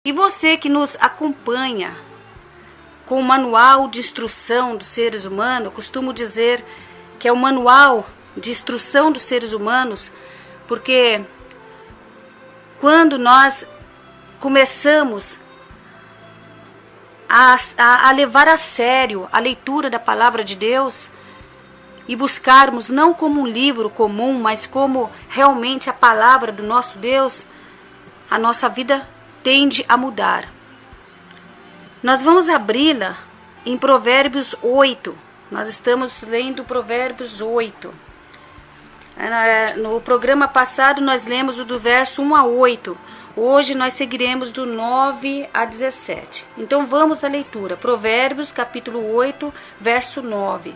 E você que nos acompanha com o manual de instrução dos seres humanos, eu costumo dizer que é o manual de instrução dos seres humanos, porque quando nós começamos a levar a sério a leitura da palavra de Deus e buscarmos não como um livro comum, mas como realmente a palavra do nosso Deus, a nossa vida tende a mudar. Nós vamos abri-la em Provérbios 8. Nós estamos lendo Provérbios 8. No programa passado nós lemos o do verso 1 a 8. Hoje nós seguiremos do 9 a 17. Então vamos à leitura. Provérbios capítulo 8, verso 9.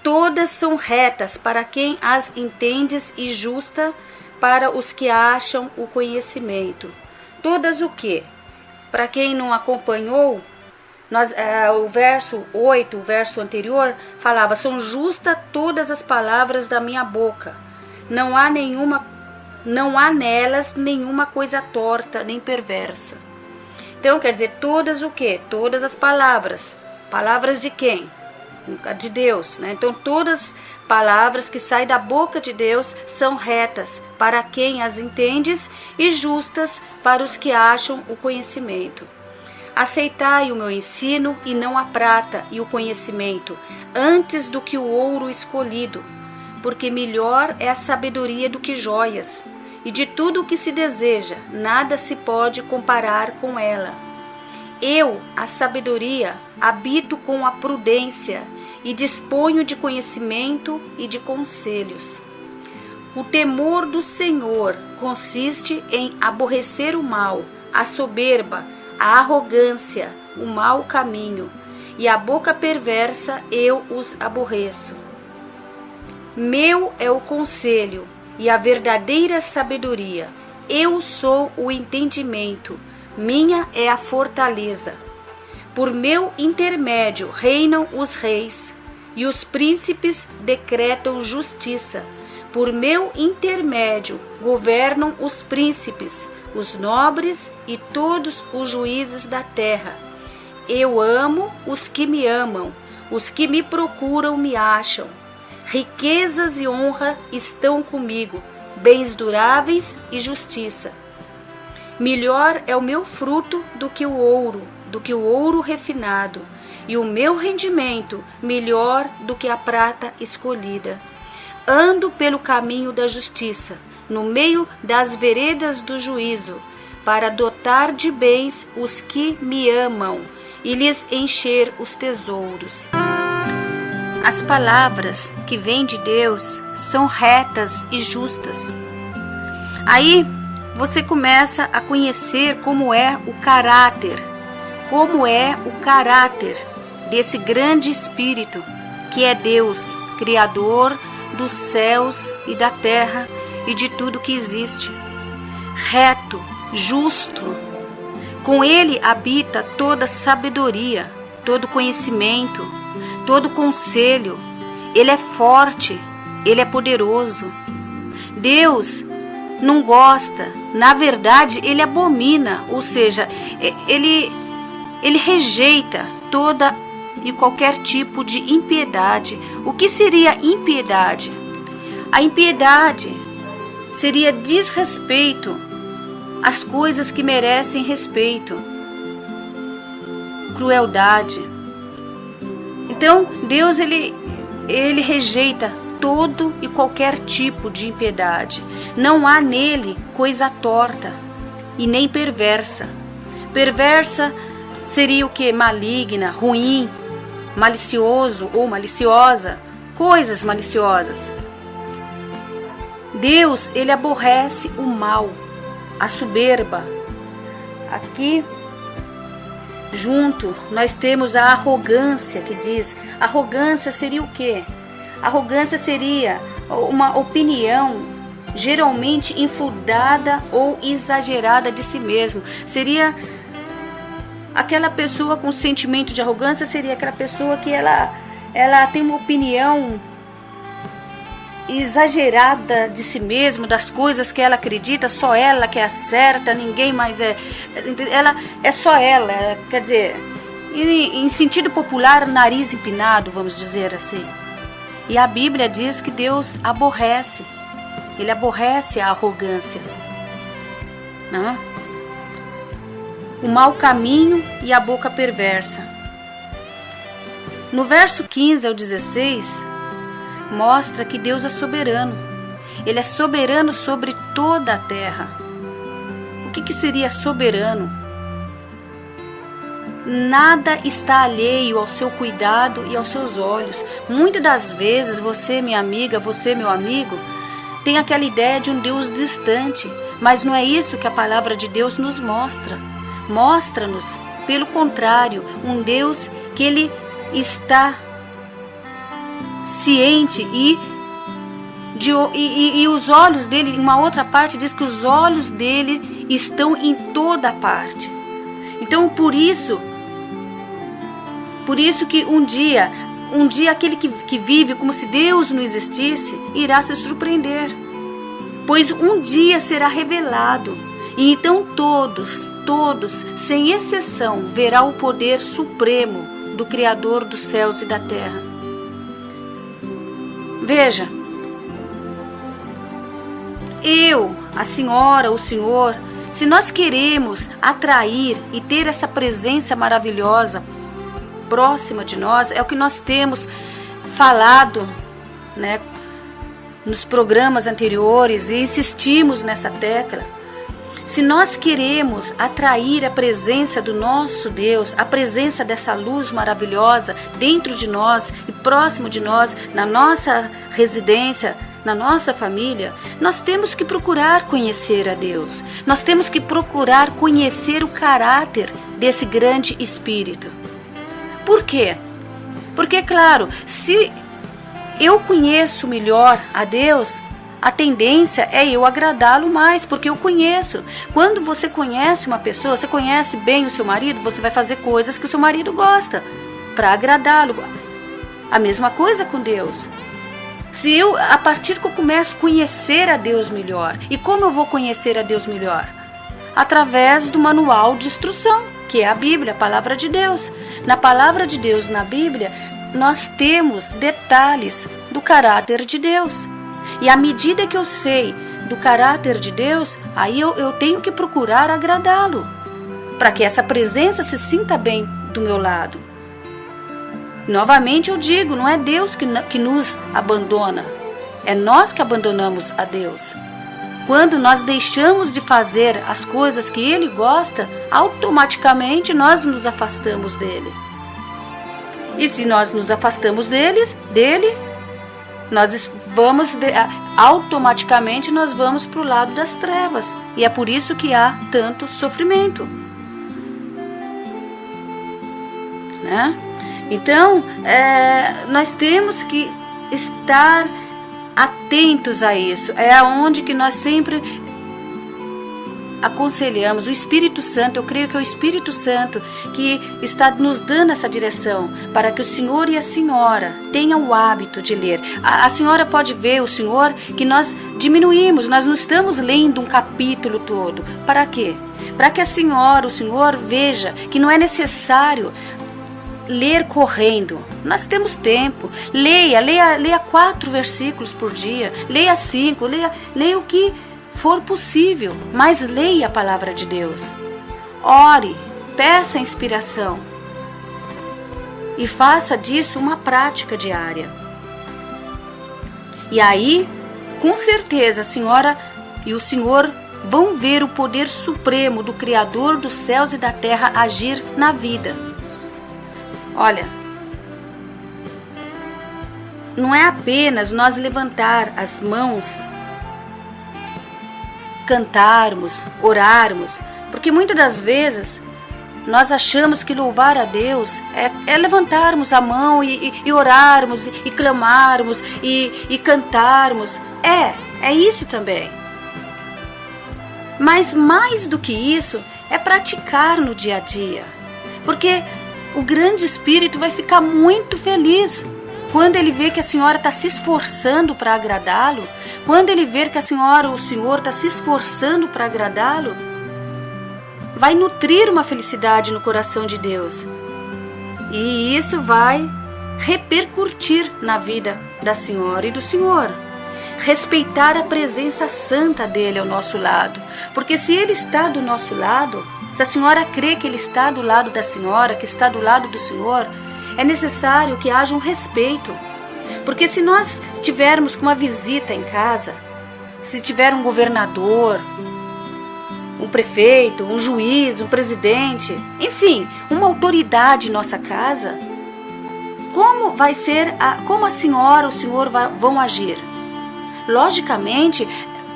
Todas são retas para quem as entendes e justa para os que acham o conhecimento. Todas o quê? Para quem não acompanhou, o verso 8, o verso anterior, falava: são justas todas as palavras da minha boca. Não há nelas nenhuma coisa torta nem perversa. Então quer dizer, todas o quê? Todas as palavras. Palavras de quem? De Deus, né? Então todas as palavras que saem da boca de Deus são retas para quem as entendes e justas para os que acham o conhecimento. Aceitai o meu ensino e não a prata e o conhecimento, antes do que o ouro escolhido, porque melhor é a sabedoria do que joias, e de tudo o que se deseja, nada se pode comparar com ela. Eu, a sabedoria, habito com a prudência e disponho de conhecimento e de conselhos. O temor do Senhor consiste em aborrecer o mal, a soberba, a arrogância, o mau caminho, e a boca perversa eu os aborreço. Meu é o conselho e a verdadeira sabedoria. Eu sou o entendimento, minha é a fortaleza. Por meu intermédio reinam os reis, e os príncipes decretam justiça. Por meu intermédio governam os príncipes, os nobres e todos os juízes da terra. Eu amo os que me amam, os que me procuram me acham. Riquezas e honra estão comigo, bens duráveis e justiça. Melhor é o meu fruto do que o ouro refinado, e o meu rendimento melhor do que a prata escolhida. Ando pelo caminho da justiça, no meio das veredas do juízo, para dotar de bens os que me amam e lhes encher os tesouros. As palavras que vêm de Deus são retas e justas. Aí você começa a conhecer como é o caráter desse grande Espírito que é Deus, Criador dos céus e da terra e de tudo que existe. Reto, justo. Com ele habita toda sabedoria, todo conhecimento, todo conselho. Ele é forte, ele é poderoso. Deus não gosta, na verdade ele abomina, ou seja, ele rejeita toda e qualquer tipo de impiedade. O que seria impiedade? A impiedade seria desrespeito às coisas que merecem respeito, crueldade. Então Deus ele rejeita todo e qualquer tipo de impiedade. Não há nele coisa torta e nem perversa. Perversa seria o que? Maligna, ruim, malicioso ou maliciosa, coisas maliciosas. Deus, ele aborrece o mal, a soberba. Aqui, junto, nós temos a arrogância, que diz, arrogância seria o quê? Arrogância seria uma opinião geralmente infundada ou exagerada de si mesmo. Seria aquela pessoa com sentimento de arrogância, seria aquela pessoa que ela tem uma opinião exagerada de si mesma, das coisas que ela acredita, só ela que é certa, ninguém mais é. Ela é só ela, quer dizer, em sentido popular, nariz empinado, vamos dizer assim. E a Bíblia diz que Deus aborrece, Ele aborrece a arrogância, né? O mau caminho e a boca perversa. No verso 15 ao 16, mostra que Deus é soberano. Ele é soberano sobre toda a terra. O que seria soberano? Nada está alheio ao seu cuidado e aos seus olhos. Muitas das vezes você, minha amiga, você, meu amigo, tem aquela ideia de um Deus distante, mas não é isso que a palavra de Deus nos mostra. Mostra-nos, pelo contrário, um Deus que Ele está ciente e os olhos dele, em uma outra parte diz que os olhos dele estão em toda parte. Então por isso que um dia aquele que vive como se Deus não existisse irá se surpreender, pois um dia será revelado e então todos, sem exceção, verá o poder supremo do Criador dos céus e da terra. Veja, eu, a senhora, o senhor, se nós queremos atrair e ter essa presença maravilhosa próxima de nós, é o que nós temos falado, né, nos programas anteriores e insistimos nessa tecla. Se nós queremos atrair a presença do nosso Deus, a presença dessa luz maravilhosa dentro de nós e próximo de nós, na nossa residência, na nossa família, nós temos que procurar conhecer a Deus. Nós temos que procurar conhecer o caráter desse grande Espírito. Por quê? Porque, claro, se eu conheço melhor a Deus, a tendência é eu agradá-lo mais, porque eu conheço. Quando você conhece uma pessoa, você conhece bem o seu marido, você vai fazer coisas que o seu marido gosta para agradá-lo. A mesma coisa com Deus. Se eu, a partir que eu começo a conhecer a Deus melhor, e como eu vou conhecer a Deus melhor? Através do manual de instrução, que é a Bíblia, a palavra de Deus. Na palavra de Deus, na Bíblia, nós temos detalhes do caráter de Deus. E à medida que eu sei do caráter de Deus, aí eu tenho que procurar agradá-lo, para que essa presença se sinta bem do meu lado. Novamente eu digo, não é Deus que nos abandona, é nós que abandonamos a Deus. Quando nós deixamos de fazer as coisas que Ele gosta, automaticamente nós nos afastamos dele. E se nós nos afastamos dele, nós vamos automaticamente nós vamos para o lado das trevas, e é por isso que há tanto sofrimento, né? Então nós temos que estar atentos a isso. É aonde que nós sempre aconselhamos o Espírito Santo. Eu creio que é o Espírito Santo que está nos dando essa direção para que o senhor e a senhora tenham o hábito de ler. A senhora pode ver, o senhor, que nós diminuímos, nós não estamos lendo um capítulo todo. Para quê? Para que a senhora, o senhor veja que não é necessário ler correndo. Nós temos tempo. Leia 4 versículos por dia, leia 5, leia o que for possível, mas leia a palavra de Deus. Ore, peça inspiração e faça disso uma prática diária. E aí, com certeza, a senhora e o senhor vão ver o poder supremo do Criador dos céus e da terra agir na vida. Olha, não é apenas nós levantar as mãos, cantarmos, orarmos, porque muitas das vezes nós achamos que louvar a Deus é levantarmos a mão e orarmos e clamarmos e cantarmos. É isso também. Mas mais do que isso, é praticar no dia a dia, porque o grande Espírito vai ficar muito feliz quando ele vê que a senhora está se esforçando para agradá-lo, quando ele vê que a senhora ou o senhor está se esforçando para agradá-lo, vai nutrir uma felicidade no coração de Deus. E isso vai repercutir na vida da senhora e do senhor. Respeitar a presença santa dele ao nosso lado. Porque se ele está do nosso lado, se a senhora crê que ele está do lado da senhora, que está do lado do senhor, é necessário que haja um respeito. Porque se nós tivermos uma visita em casa, se tiver um governador, um prefeito, um juiz, um presidente, enfim, uma autoridade em nossa casa, como vai ser, como a senhora ou o senhor vão agir? Logicamente,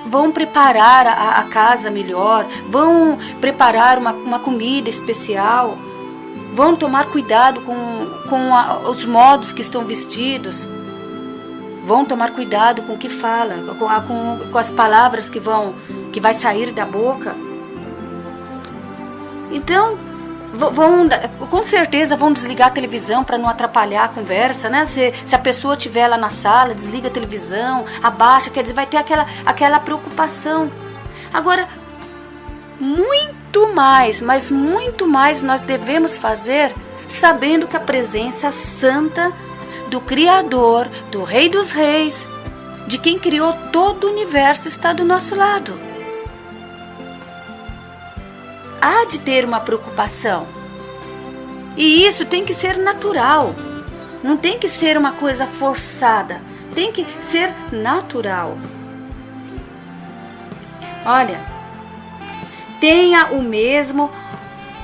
vão preparar a casa melhor, vão preparar uma comida especial, vão tomar cuidado com os modos que estão vestidos, vão tomar cuidado com o que fala, com as palavras que vai sair da boca. Então, com certeza vão desligar a televisão para não atrapalhar a conversa, né? Se a pessoa estiver lá na sala, desliga a televisão, abaixa, quer dizer, vai ter aquela preocupação. Agora, muito mais, mas muito mais nós devemos fazer sabendo que a presença santa do Criador, do Rei dos Reis, de quem criou todo o universo está do nosso lado. Há de ter uma preocupação. E isso tem que ser natural. Não tem que ser uma coisa forçada. Tem que ser natural. Olha, tenha o mesmo,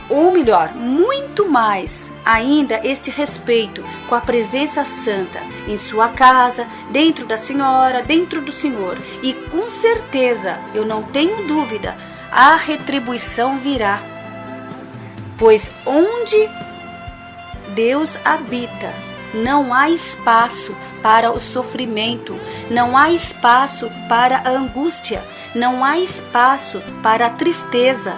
ou melhor, muito mais ainda este respeito com a presença santa em sua casa, dentro da senhora, dentro do senhor. E com certeza, eu não tenho dúvida, a retribuição virá, pois onde Deus habita, não há espaço para o sofrimento, não há espaço para a angústia, não há espaço para a tristeza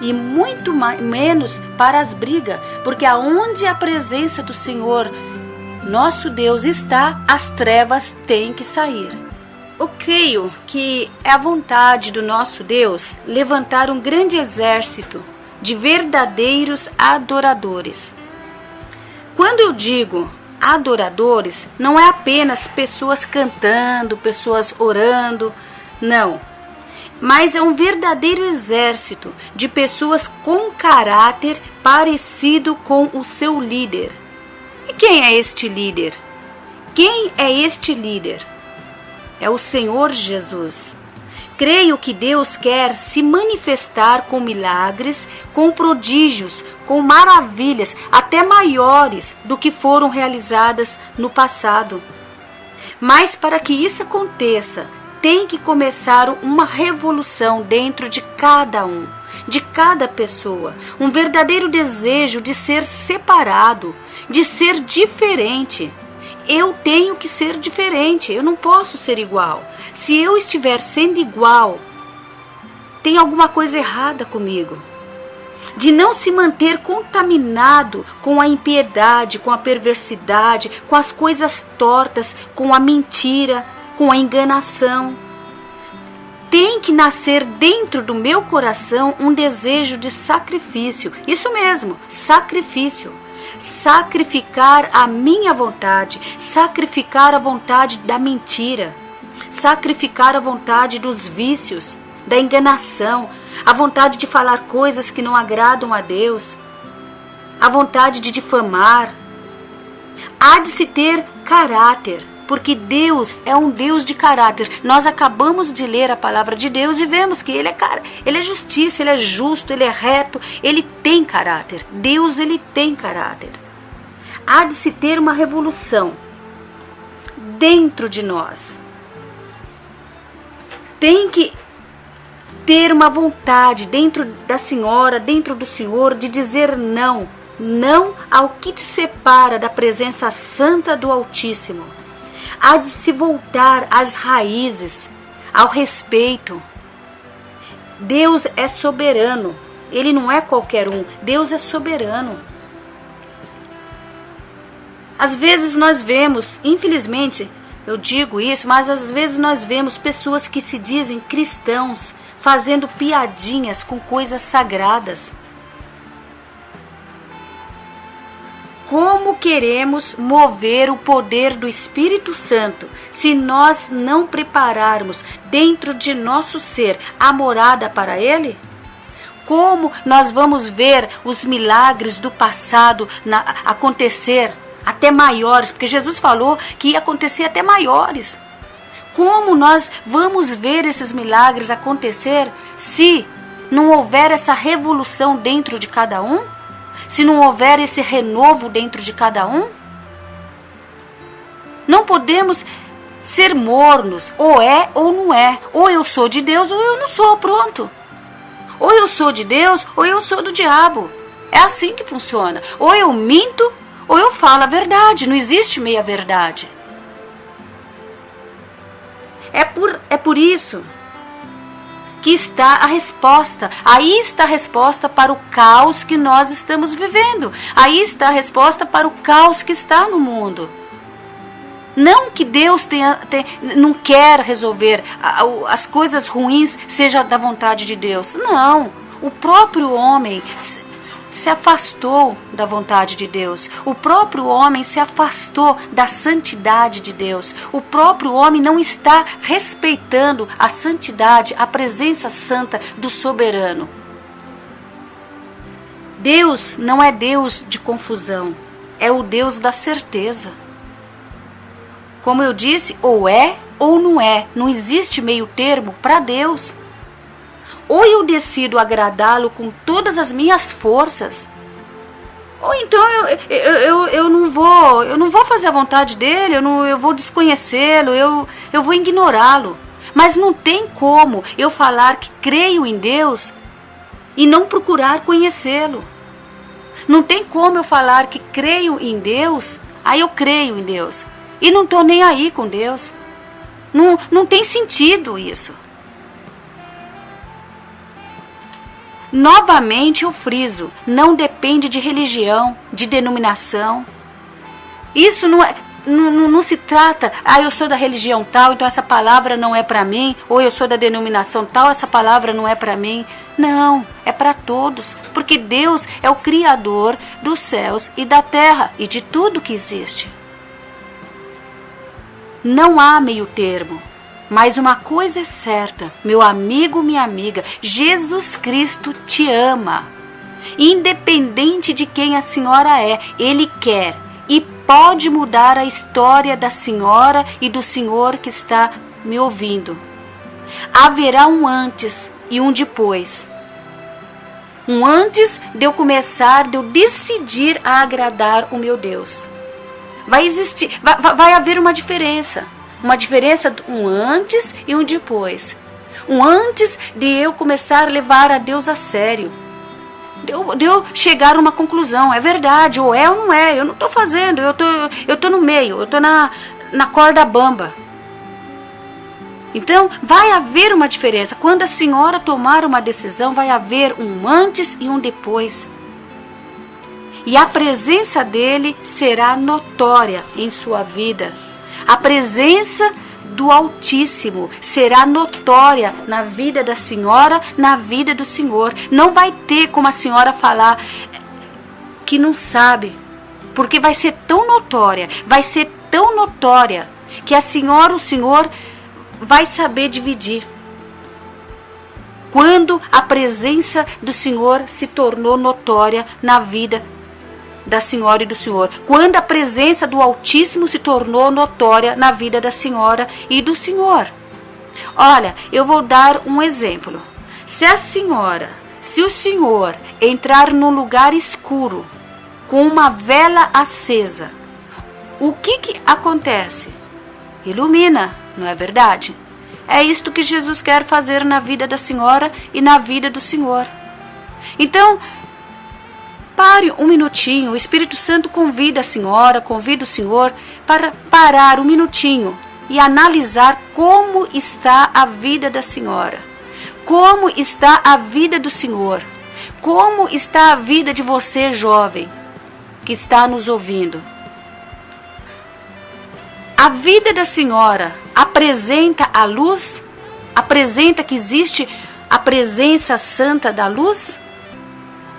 e muito menos para as brigas, porque aonde a presença do Senhor, nosso Deus, está, as trevas têm que sair. Eu creio que é a vontade do nosso Deus levantar um grande exército de verdadeiros adoradores. Quando eu digo adoradores, não é apenas pessoas cantando, pessoas orando, não. Mas é um verdadeiro exército de pessoas com caráter parecido com o seu líder. E quem é este líder? Quem é este líder? É o Senhor Jesus. Creio que Deus quer se manifestar com milagres, com prodígios, com maravilhas, até maiores do que foram realizadas no passado. Mas para que isso aconteça, tem que começar uma revolução dentro de cada um, de cada pessoa. Um verdadeiro desejo de ser separado, de ser diferente. Eu tenho que ser diferente, eu não posso ser igual. Se eu estiver sendo igual, tem alguma coisa errada comigo. De não se manter contaminado com a impiedade, com a perversidade, com as coisas tortas, com a mentira, com a enganação. Tem que nascer dentro do meu coração um desejo de sacrifício. Isso mesmo, sacrifício. Sacrificar a minha vontade, sacrificar a vontade da mentira, sacrificar a vontade dos vícios, da enganação, a vontade de falar coisas que não agradam a Deus, a vontade de difamar. Há de se ter caráter, porque Deus é um Deus de caráter. Nós acabamos de ler a palavra de Deus e vemos que Ele é justiça, Ele é justo, Ele é reto, Ele tem caráter. Deus, Ele tem caráter. Há de se ter uma revolução dentro de nós. Tem que ter uma vontade dentro da senhora, dentro do senhor, de dizer não. Não ao que te separa da presença santa do Altíssimo. Há de se voltar às raízes, ao respeito. Deus é soberano. Ele não é qualquer um. Deus é soberano. Às vezes nós vemos, infelizmente, eu digo isso, mas às vezes nós vemos pessoas que se dizem cristãos fazendo piadinhas com coisas sagradas. Como queremos mover o poder do Espírito Santo se nós não prepararmos dentro de nosso ser a morada para Ele? Como nós vamos ver os milagres do passado acontecer até maiores? Porque Jesus falou que ia acontecer até maiores. Como nós vamos ver esses milagres acontecer se não houver essa revolução dentro de cada um? Se não houver esse renovo dentro de cada um? Não podemos ser mornos, ou é ou não é. Ou eu sou de Deus ou eu não sou, pronto. Ou eu sou de Deus ou eu sou do diabo. É assim que funciona. Ou eu minto ou eu falo a verdade. Não existe meia verdade. É por isso que está a resposta. Aí está a resposta para o caos que nós estamos vivendo. Aí está a resposta para o caos que está no mundo. Não que Deus não quer resolver as coisas ruins, seja da vontade de Deus. Não. O próprio homem se afastou da vontade de Deus. O próprio homem se afastou da santidade de Deus. O próprio homem não está respeitando a santidade, a presença santa do soberano. Deus não é Deus de confusão, é o Deus da certeza. Como eu disse, ou é ou não é. Não existe meio termo para Deus. Ou eu decido agradá-lo com todas as minhas forças, ou então eu não vou fazer a vontade dele, eu vou desconhecê-lo, eu vou ignorá-lo. Mas não tem como eu falar que creio em Deus e não procurar conhecê-lo. Não tem como eu falar que creio em Deus, aí eu creio em Deus e não estou nem aí com Deus. Não tem sentido isso. Novamente eu friso, não depende de religião, de denominação. Isso não se trata, eu sou da religião tal, então essa palavra não é para mim, ou eu sou da denominação tal, essa palavra não é para mim. Não, é para todos, porque Deus é o Criador dos céus e da terra e de tudo que existe. Não há meio termo. Mas uma coisa é certa, meu amigo, minha amiga, Jesus Cristo te ama. Independente de quem a senhora é, Ele quer e pode mudar a história da senhora e do senhor que está me ouvindo. Haverá um antes e um depois. Um antes de eu começar, de eu decidir a agradar o meu Deus. Vai haver uma diferença. Uma diferença, um antes e um depois. Um antes de eu começar a levar a Deus a sério. De eu chegar a uma conclusão. É verdade, ou é ou não é. Eu não estou fazendo, eu tô no meio, eu estou na corda bamba. Então, vai haver uma diferença. Quando a senhora tomar uma decisão, vai haver um antes e um depois. E a presença dele será notória em sua vida. A presença do Altíssimo será notória na vida da senhora, na vida do senhor. Não vai ter como a senhora falar que não sabe, porque vai ser tão notória, que a senhora, o senhor, vai saber dividir. Quando a presença do Senhor se tornou notória na vida da senhora e do senhor. Quando a presença do Altíssimo se tornou notória na vida da senhora e do senhor. Olha, eu vou dar um exemplo. Se o senhor entrar num lugar escuro com uma vela acesa, o que acontece? Ilumina, não é verdade? É isto que Jesus quer fazer na vida da senhora e na vida do senhor. Então, pare um minutinho, o Espírito Santo convida a senhora, convida o senhor para parar um minutinho e analisar como está a vida da senhora, como está a vida do senhor, como está a vida de você, jovem, que está nos ouvindo. A vida da senhora apresenta a luz? Apresenta que existe a presença santa da luz?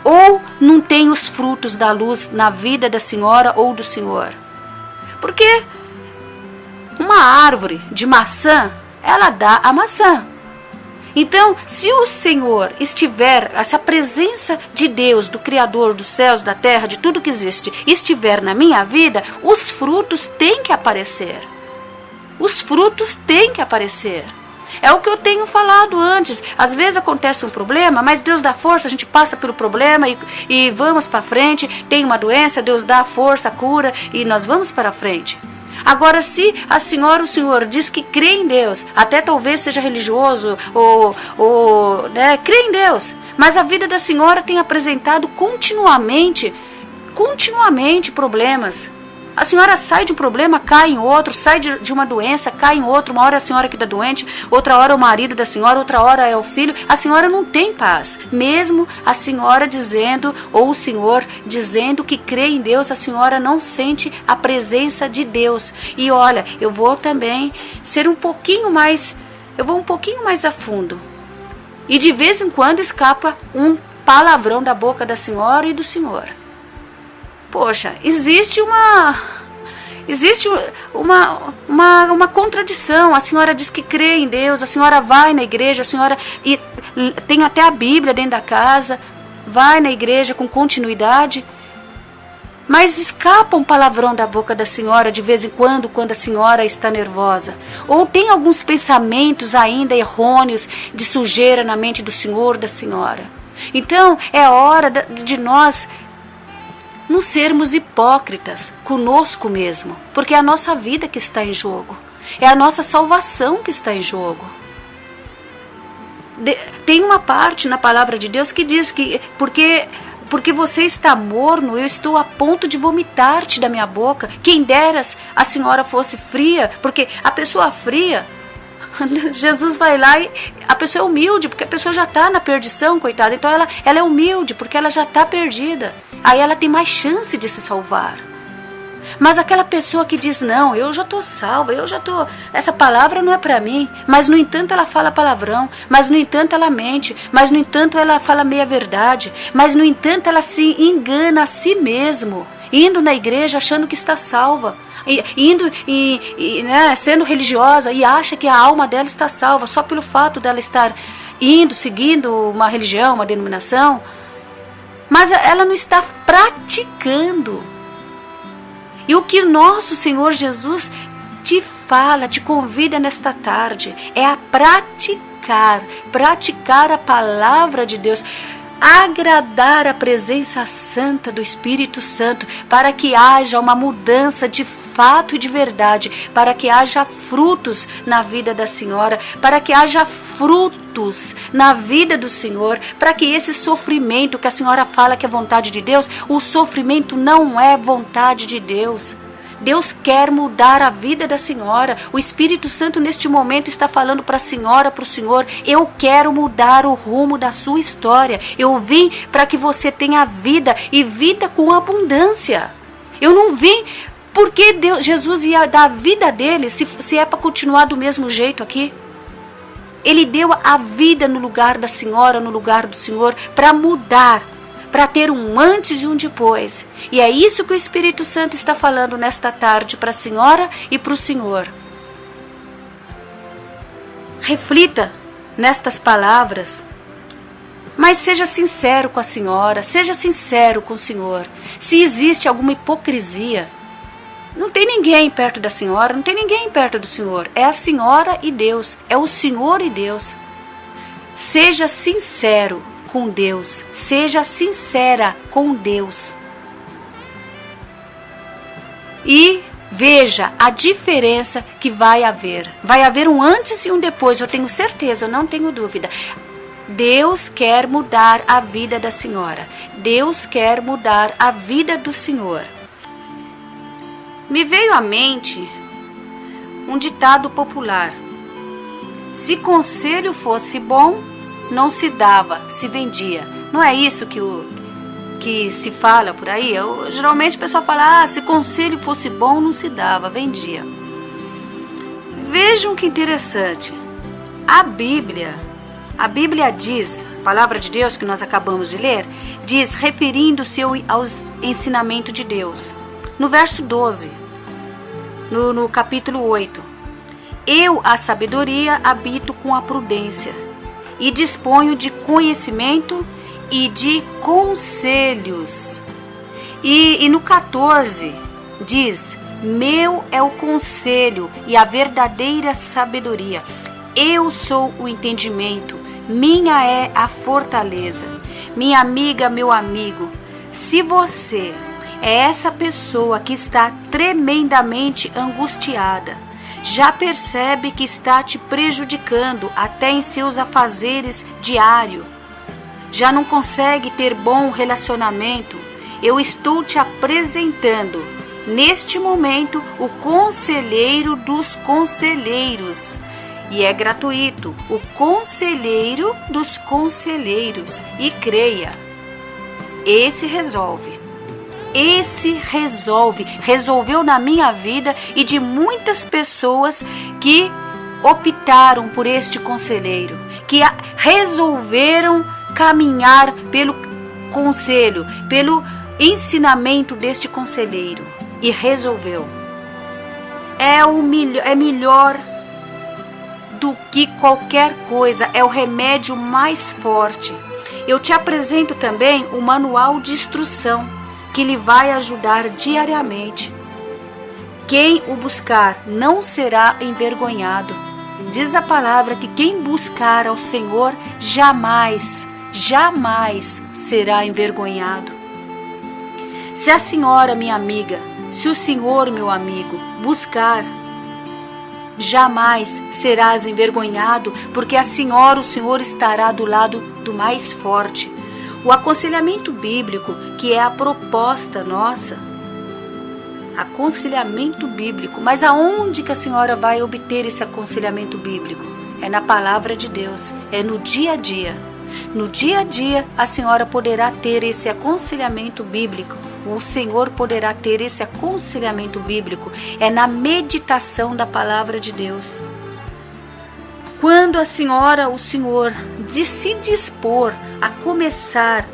Ou não tem os frutos da luz na vida da senhora ou do senhor? Porque uma árvore de maçã, ela dá a maçã. Então, se o Senhor estiver, essa presença de Deus, do Criador dos céus, da terra, de tudo que existe, estiver na minha vida, os frutos têm que aparecer. Os frutos têm que aparecer. É o que eu tenho falado antes. Às vezes acontece um problema, mas Deus dá força, a gente passa pelo problema e vamos para frente. Tem uma doença, Deus dá força, cura e nós vamos para frente. Agora, se a senhora ou o senhor diz que crê em Deus, até talvez seja religioso ou crê em Deus, mas a vida da senhora tem apresentado continuamente problemas. A senhora sai de um problema, cai em outro, sai de uma doença, cai em outro. Uma hora a senhora que está doente, outra hora é o marido da senhora, outra hora é o filho. A senhora não tem paz. Mesmo a senhora dizendo, ou o senhor dizendo que crê em Deus, a senhora não sente a presença de Deus. E olha, eu vou também ser um pouquinho mais a fundo. E de vez em quando escapa um palavrão da boca da senhora e do senhor. Poxa, existe uma contradição. A senhora diz que crê em Deus, a senhora vai na igreja, a senhora tem até a Bíblia dentro da casa, vai na igreja com continuidade, mas escapa um palavrão da boca da senhora de vez em quando a senhora está nervosa. Ou tem alguns pensamentos ainda errôneos de sujeira na mente do senhor, da senhora. Então, é hora de nós não sermos hipócritas conosco mesmo, porque é a nossa vida que está em jogo, é a nossa salvação que está em jogo. Tem uma parte na palavra de Deus que diz que porque você está morno, eu estou a ponto de vomitar-te da minha boca. Quem deras a senhora fosse fria, porque a pessoa fria, Jesus vai lá e a pessoa é humilde, porque a pessoa já está na perdição, coitada. Então ela é humilde, porque ela já está perdida. Aí ela tem mais chance de se salvar. Mas aquela pessoa que diz, não, eu já estou salva, essa palavra não é para mim. Mas no entanto ela fala palavrão, mas no entanto ela mente, mas no entanto ela fala meia verdade, mas no entanto ela se engana a si mesmo, indo na igreja achando que está salva. Sendo religiosa e acha que a alma dela está salva só pelo fato dela estar seguindo uma religião, uma denominação, mas ela não está praticando. E o que nosso Senhor Jesus te fala, te convida nesta tarde, é a praticar a palavra de Deus, agradar a presença santa do Espírito Santo, para que haja uma mudança de fato e de verdade, para que haja frutos na vida da senhora, para que haja frutos na vida do Senhor, para que esse sofrimento que a senhora fala que é vontade de Deus, o sofrimento não é vontade de Deus. Deus quer mudar a vida da senhora. O Espírito Santo neste momento está falando para a senhora, para o senhor, eu quero mudar o rumo da sua história. Eu vim para que você tenha vida e vida com abundância. Eu não vim porque Jesus ia dar a vida dele se é para continuar do mesmo jeito aqui. Ele deu a vida no lugar da senhora, no lugar do senhor, para mudar, para ter um antes e um depois. E é isso que o Espírito Santo está falando nesta tarde para a senhora e para o senhor. Reflita nestas palavras, mas seja sincero com a senhora, seja sincero com o senhor. Se existe alguma hipocrisia, não tem ninguém perto da senhora, não tem ninguém perto do senhor. É a senhora e Deus, é o senhor e Deus. Seja sincero com Deus, seja sincera com Deus. E veja a diferença que vai haver. Vai haver um antes e um depois, eu tenho certeza, eu não tenho dúvida. Deus quer mudar a vida da senhora. Deus quer mudar a vida do senhor. Me veio à mente um ditado popular: se conselho fosse bom, não se dava, se vendia. Não é isso que se fala por aí? Geralmente o pessoal fala, se conselho fosse bom, não se dava, vendia. Vejam que interessante. A Bíblia diz, a palavra de Deus que nós acabamos de ler, diz, referindo-se aos ensinamentos de Deus. No verso 12, no capítulo 8. Eu, a sabedoria, habito com a prudência e disponho de conhecimento e de conselhos. E no 14 diz, meu é o conselho e a verdadeira sabedoria. Eu sou o entendimento, minha é a fortaleza. Minha amiga, meu amigo, se você é essa pessoa que está tremendamente angustiada, já percebe que está te prejudicando até em seus afazeres diários, já não consegue ter bom relacionamento, eu estou te apresentando, neste momento, o conselheiro dos conselheiros. E é gratuito, o conselheiro dos conselheiros. E creia, esse resolve. Resolveu na minha vida e de muitas pessoas que optaram por este conselheiro, que resolveram caminhar pelo conselho, pelo ensinamento deste conselheiro e resolveu. É melhor do que qualquer coisa, é o remédio mais forte. Eu te apresento também o manual de instrução que lhe vai ajudar diariamente. Quem o buscar não será envergonhado. Diz a palavra que quem buscar ao Senhor jamais será envergonhado. Se a senhora, minha amiga, se o senhor, meu amigo, buscar, jamais serás envergonhado, porque a senhora, o Senhor estará do lado do mais forte. O aconselhamento bíblico, que é a proposta nossa, aconselhamento bíblico, mas aonde que a senhora vai obter esse aconselhamento bíblico? É na palavra de Deus, é no dia a dia. No dia a dia a senhora poderá ter esse aconselhamento bíblico. O Senhor poderá ter esse aconselhamento bíblico. É na meditação da palavra de Deus. Quando a senhora, o senhor, se dispor a começar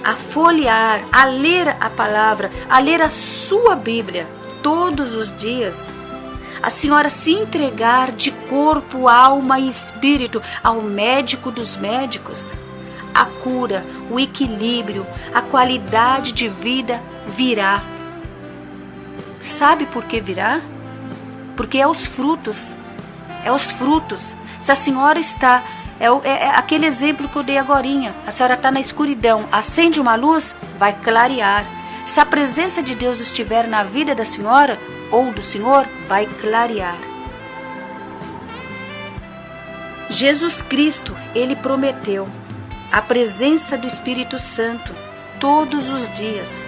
a folhear, a ler a palavra, a ler a sua Bíblia todos os dias, a senhora se entregar de corpo, alma e espírito ao médico dos médicos, a cura, o equilíbrio, a qualidade de vida virá. Sabe por que virá? Porque é os frutos. Se a senhora está, é aquele exemplo que eu dei agorinha, a senhora está na escuridão, acende uma luz, vai clarear. Se a presença de Deus estiver na vida da senhora ou do Senhor, vai clarear. Jesus Cristo, Ele prometeu a presença do Espírito Santo todos os dias,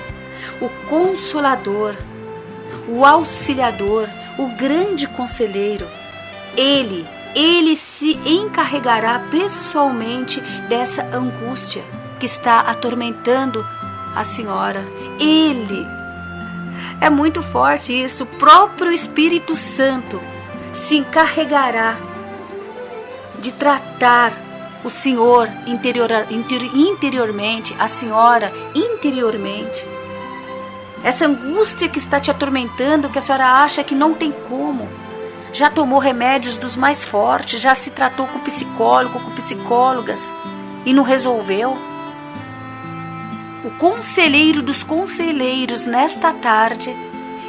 o Consolador, o Auxiliador, o grande Conselheiro. Ele se encarregará pessoalmente dessa angústia que está atormentando a senhora. Ele. É muito forte isso. O próprio Espírito Santo se encarregará de tratar o Senhor interiormente, a senhora interiormente. Essa angústia que está te atormentando, que a senhora acha que não tem como. Já tomou remédios dos mais fortes, já se tratou com psicólogo, com psicólogas e não resolveu. O conselheiro dos conselheiros nesta tarde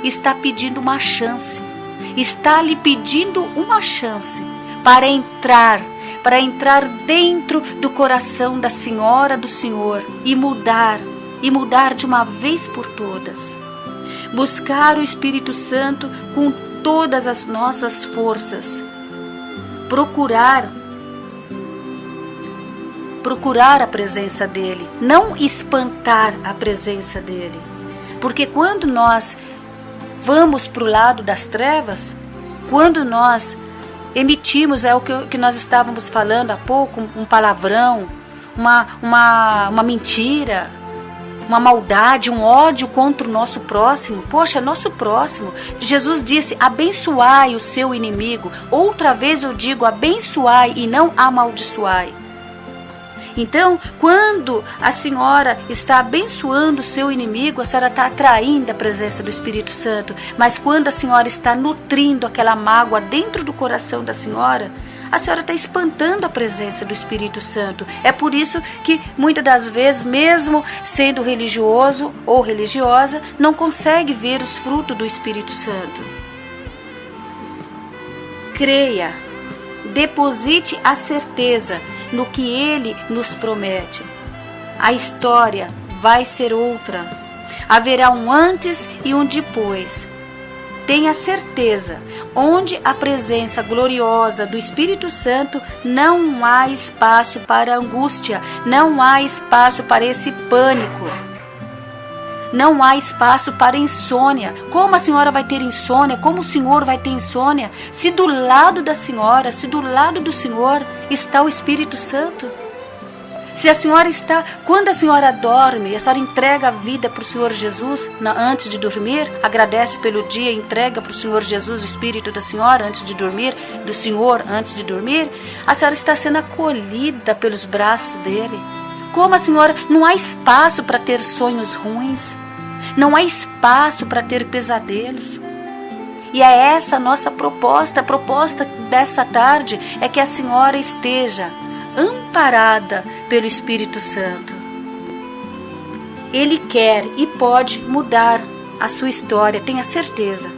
está pedindo uma chance, está lhe pedindo uma chance para entrar dentro do coração da senhora, do senhor e mudar de uma vez por todas. Buscar o Espírito Santo com todas as nossas forças. Procurar a presença dele, não espantar a presença dele. Porque quando nós vamos para o lado das trevas, quando nós emitimos, é o que nós estávamos falando há pouco, um palavrão, uma mentira, uma maldade, um ódio contra o nosso próximo. Poxa, nosso próximo. Jesus disse, abençoai o seu inimigo. Outra vez eu digo, abençoai e não amaldiçoai. Então, quando a senhora está abençoando o seu inimigo, a senhora está atraindo a presença do Espírito Santo. Mas quando a senhora está nutrindo aquela mágoa dentro do coração da senhora, a senhora está espantando a presença do Espírito Santo. É por isso que muitas das vezes, mesmo sendo religioso ou religiosa, não consegue ver os frutos do Espírito Santo. Creia, deposite a certeza no que Ele nos promete. A história vai ser outra. Haverá um antes e um depois. Tenha certeza, onde a presença gloriosa do Espírito Santo, não há espaço para angústia, não há espaço para esse pânico. Não há espaço para insônia. Como a senhora vai ter insônia? Como o senhor vai ter insônia? Se do lado da senhora, se do lado do senhor está o Espírito Santo. Se a senhora está, quando a senhora dorme, a senhora entrega a vida para o Senhor Jesus antes de dormir, agradece pelo dia, entrega para o Senhor Jesus o Espírito da senhora antes de dormir, do Senhor antes de dormir, a senhora está sendo acolhida pelos braços dele. Como a senhora, não há espaço para ter sonhos ruins, não há espaço para ter pesadelos. E é essa a nossa proposta. A proposta dessa tarde é que a senhora esteja amparada pelo Espírito Santo. Ele quer e pode mudar a sua história, tenha certeza.